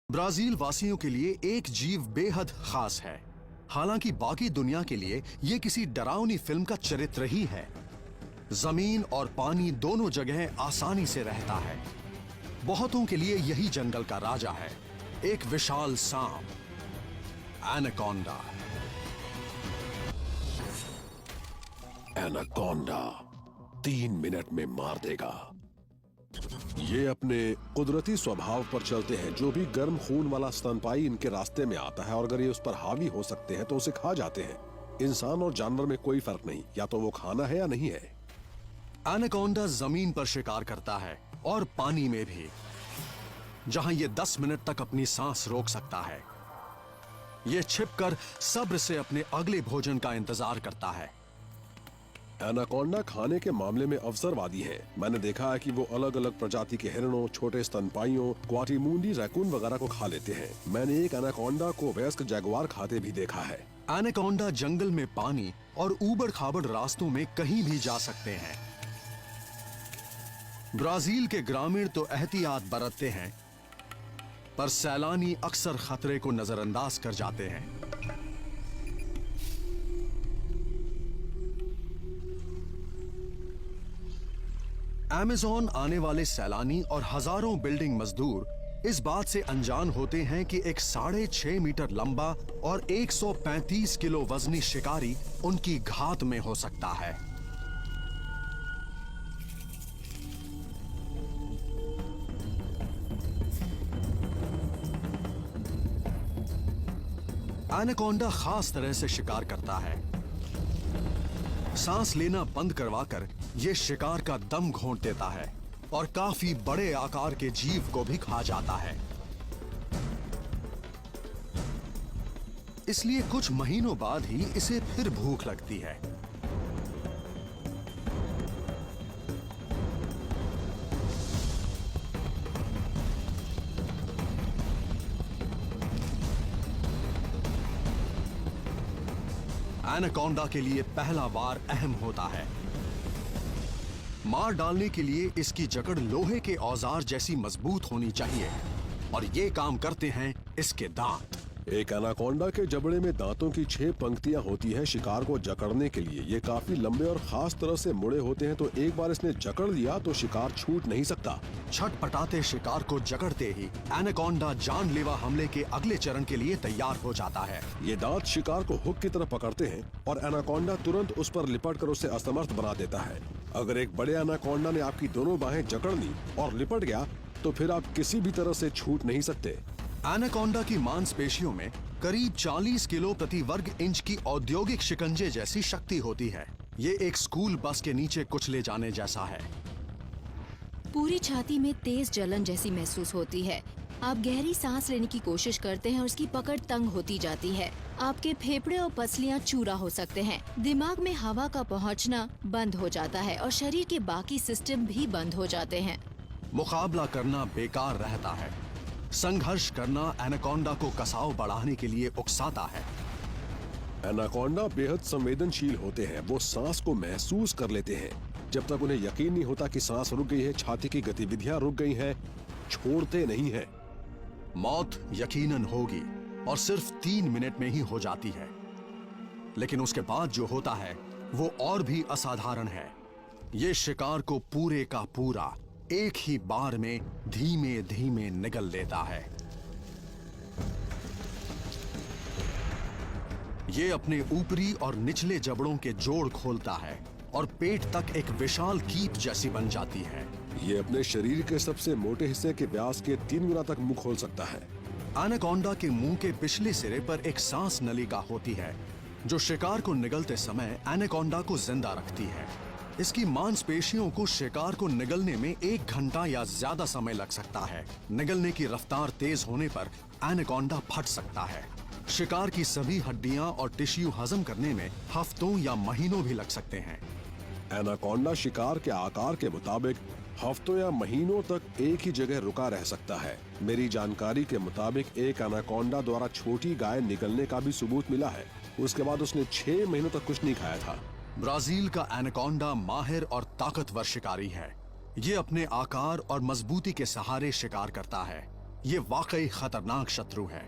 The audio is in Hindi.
ब्राजील वासियों के लिए एक जीव बेहद खास है। हालांकि बाकी दुनिया के लिए यह किसी डरावनी फिल्म का चरित्र ही है। जमीन और पानी दोनों जगह आसानी से रहता है। बहुतों के लिए यही जंगल का राजा है, एक विशाल सांप, एनाकोंडा। एनाकोंडा 3 मिनट में मार देगा। ये अपने कुदरती स्वभाव पर चलते हैं। जो भी गर्म खून वाला स्तनपायी इनके रास्ते में आता है और अगर ये उस पर हावी हो सकते हैं तो उसे खा जाते हैं। इंसान और जानवर में कोई फर्क नहीं, या तो वो खाना है या नहीं है। एनाकोंडा जमीन पर शिकार करता है और पानी में भी, जहां ये 10 मिनट तक अपनी सांस रोक सकता है। ये छिपकर सब्र से अपने अगले भोजन का इंतजार करता है। एनाकोंडा खाने के मामले में अवसरवादी है। मैंने देखा है कि वो अलग अलग प्रजाति के हिरणों, छोटे स्तनपाइयों, क्वाटीमुंडी, रैकून वगैरह को खा लेते हैं। मैंने एक एनाकोंडा को वयस्क जगुआर खाते भी देखा है। एनाकोंडा जंगल में पानी और ऊबड़ खाबड़ रास्तों में कहीं भी जा सकते हैं। ब्राजील के ग्रामीण तो एहतियात बरतते हैं, पर सैलानी अक्सर खतरे को नजरअंदाज कर जाते हैं। अमेज़न आने वाले सैलानी और हजारों बिल्डिंग मजदूर इस बात से अनजान होते हैं कि एक 6.5 मीटर लंबा और 135 किलो वजनी शिकारी उनकी घात में हो सकता है। एनाकोंडा खास तरह से शिकार करता है। सांस लेना बंद करवाकर यह शिकार का दम घोंट देता है और काफी बड़े आकार के जीव को भी खा जाता है। इसलिए कुछ महीनों बाद ही इसे फिर भूख लगती है। एनाकोंडा के लिए पहला वार अहम होता है। मार डालने के लिए इसकी जकड़ लोहे के औजार जैसी मजबूत होनी चाहिए और ये काम करते हैं इसके दांत। एक एनाकोंडा के जबड़े में दांतों की 6 पंक्तियां होती हैं शिकार को जकड़ने के लिए। ये काफी लंबे और खास तरह से मुड़े होते हैं, तो एक बार इसने जकड़ लिया तो शिकार छूट नहीं सकता। छटपटाते शिकार को जकड़ते ही एनाकोंडा जानलेवा हमले के अगले चरण के लिए तैयार हो जाता है। ये दांत शिकार को हुक की तरह पकड़ते हैं और एनाकोंडा तुरंत उस पर लिपट कर उसे असमर्थ बना देता है। अगर एक बड़े एनाकोंडा ने आपकी दोनों बाहें जकड़ ली और लिपट गया तो फिर आप किसी भी तरह से छूट नहीं सकते। एनाकोंडा की मांसपेशियों में करीब 40 किलो प्रति वर्ग इंच की औद्योगिक शिकंजे जैसी शक्ति होती है। ये एक स्कूल बस के नीचे कुचले जाने जैसा है। पूरी छाती में तेज जलन जैसी महसूस होती है। आप गहरी सांस लेने की कोशिश करते हैं और उसकी पकड़ तंग होती जाती है। आपके फेफड़े और पसलियां चूरा हो सकते हैं। दिमाग में हवा का पहुंचना बंद हो जाता है और शरीर के बाकी सिस्टम भी बंद हो जाते हैं। मुकाबला करना बेकार रहता है। संघर्ष करना एनाकोंडा को कसाव बढ़ाने के लिए उकसाता है। एनाकोंडा बेहद संवेदनशील होते हैं। वो सांस को महसूस कर लेते हैं। जब तक उन्हें यकीन नहीं होता कि सांस रुक गई है, छाती की गतिविधियां रुक गई हैं, छोड़ते नहीं हैं। मौत यकीनन होगी और सिर्फ 3 मिनट में ही हो जाती है। लेकिन उसके बाद जो होता है वो और भी असाधारण है। ये शिकार को पूरे का पूरा एक ही बार में धीमे धीमे निगल लेता है। ये अपने ऊपरी और निचले जबड़ों के जोड़ खोलता है और पेट तक एक विशाल कीप जैसी बन जाती है। ये अपने शरीर के सबसे मोटे हिस्से के व्यास के 3 गुना तक मुंह खोल सकता है। एनाकोंडा के मुंह के पिछले सिरे पर एक सांस नलिका होती है जो शिकार को निगलते समय एनाकोंडा को जिंदा रखती है। इसकी मांसपेशियों को शिकार को निगलने में 1 घंटा या ज्यादा समय लग सकता है। निगलने की रफ्तार तेज होने पर एनाकोंडा फट सकता है। शिकार की सभी हड्डियां और टिश्यू हजम करने में हफ्तों या महीनों भी लग सकते हैं। एनाकोंडा शिकार के आकार के मुताबिक हफ्तों या महीनों तक एक ही जगह रुका रह सकता है। मेरी जानकारी के मुताबिक एक एनाकोंडा द्वारा छोटी गाय निगलने का भी सबूत मिला है। उसके बाद उसने 6 महीनों तक कुछ नहीं खाया था। ब्राजील का एनाकोंडा माहिर और ताकतवर शिकारी है। ये अपने आकार और मजबूती के सहारे शिकार करता है। ये वाकई खतरनाक शत्रु है।